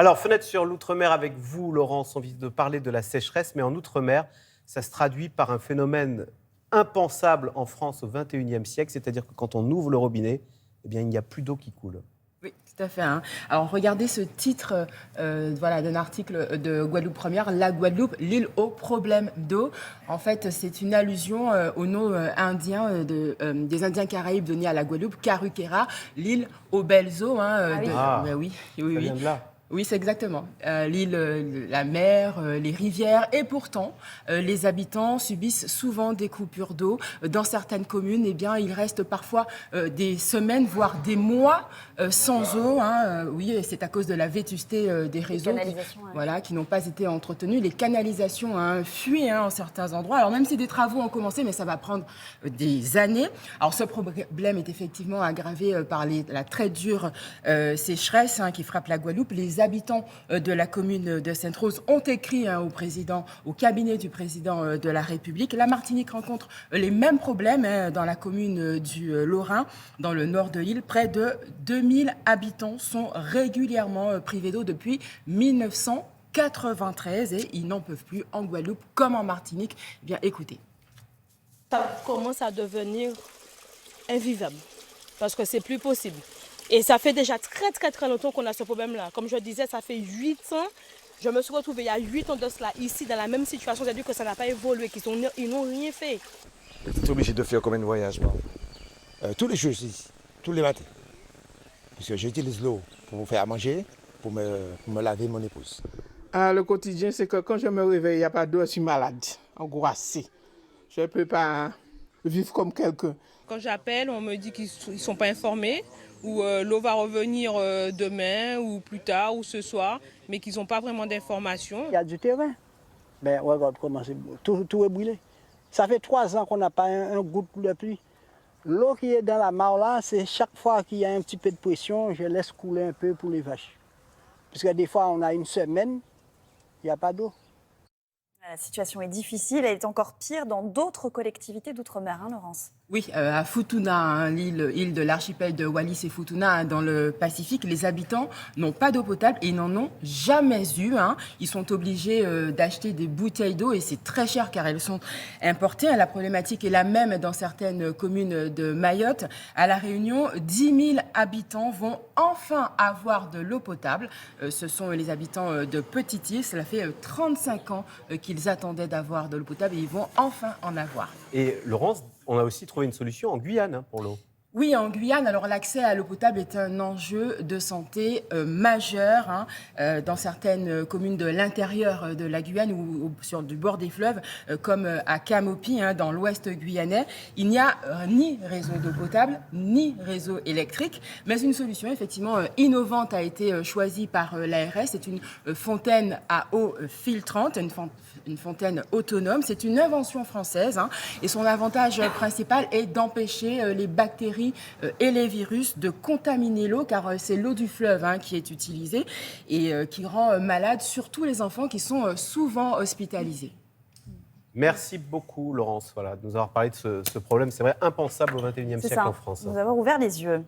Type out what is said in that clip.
Alors, fenêtre sur l'outre-mer avec vous, Laurence. On vient de parler de la sécheresse, mais en outre-mer, ça se traduit par un phénomène impensable en France au XXIe siècle, c'est-à-dire que quand on ouvre le robinet, eh bien, il n'y a plus d'eau qui coule. Oui, tout à fait. Alors, regardez ce titre d'un article de Guadeloupe Première, La Guadeloupe, l'île au problème d'eau. En fait, c'est une allusion au nom indien des Indiens Caraïbes donnés à la Guadeloupe, Karukera, l'île aux belles eaux. Oui, ça oui. vient de là. Oui, c'est exactement. L'île, la mer, les rivières. Et pourtant, les habitants subissent souvent des coupures d'eau. Dans certaines communes, eh bien, il reste parfois des semaines, voire des mois sans eau. Oui, et c'est à cause de la vétusté des réseaux qui n'ont pas été entretenus. Les canalisations fuient en certains endroits. Alors même si des travaux ont commencé, mais ça va prendre des années. Alors ce problème est effectivement aggravé par la très dure sécheresse qui frappe la Guadeloupe. Les habitants de la commune de Sainte-Rose ont écrit au cabinet du président de la République. La Martinique rencontre les mêmes problèmes dans la commune du Lorrain, dans le nord de l'île. Près de 2000 habitants sont régulièrement privés d'eau depuis 1993 et ils n'en peuvent plus en Guadeloupe comme en Martinique. Eh bien, écoutez. Ça commence à devenir invivable parce que c'est plus possible. Et ça fait déjà très longtemps qu'on a ce problème-là. Comme je disais, ça fait 8 ans. Je me suis retrouvée il y a 8 ans de cela ici, dans la même situation. C'est-à-dire que ça n'a pas évolué, qu'ils n'ont rien fait. J'étais obligé de faire comme un voyage, moi. Tous les jours ici, tous les matins. Parce que j'utilise l'eau pour me faire à manger, pour me laver mon épouse. Le quotidien, c'est que quand je me réveille, il n'y a pas d'eau, je suis malade, angoissée. Je ne peux pas vivre comme quelqu'un. Quand j'appelle, on me dit qu'ils ne sont pas informés, ou l'eau va revenir demain, ou plus tard, ou ce soir, mais qu'ils n'ont pas vraiment d'informations. Il y a du terrain. Ben, regarde comment tout est brûlé. Ça fait 3 ans qu'on n'a pas un goutte de pluie. L'eau qui est dans la mare là, c'est chaque fois qu'il y a un petit peu de pression, je laisse couler un peu pour les vaches. Parce que des fois, on a une semaine, il n'y a pas d'eau. La situation est difficile, elle est encore pire dans d'autres collectivités d'outre-mer, Laurence. Oui, à Futuna, île de l'archipel de Wallis et Futuna, dans le Pacifique, les habitants n'ont pas d'eau potable et n'en ont jamais eu. Ils sont obligés d'acheter des bouteilles d'eau et c'est très cher car elles sont importées. La problématique est la même dans certaines communes de Mayotte. À La Réunion, 10 000 habitants vont enfin avoir de l'eau potable. Ce sont les habitants de Petite-Île. Cela fait 35 ans qu'ils attendaient d'avoir de l'eau potable et ils vont enfin en avoir. Et Laurence, on a aussi trouvé une solution en Guyane pour l'eau. Oui, en Guyane, alors l'accès à l'eau potable est un enjeu de santé majeur dans certaines communes de l'intérieur de la Guyane ou sur du bord des fleuves, comme à Camopi, dans l'ouest guyanais. Il n'y a ni réseau d'eau potable, ni réseau électrique, mais une solution effectivement innovante a été choisie par l'ARS. C'est une fontaine à eau filtrante, une fontaine autonome. C'est une invention française et son avantage principal est d'empêcher les bactéries et les virus de contaminer l'eau, car c'est l'eau du fleuve qui est utilisée et qui rend malade surtout les enfants qui sont souvent hospitalisés. Merci beaucoup, Laurence, de nous avoir parlé de ce problème. C'est vrai, impensable au XXIe siècle en France. Nous avons ouvert les yeux.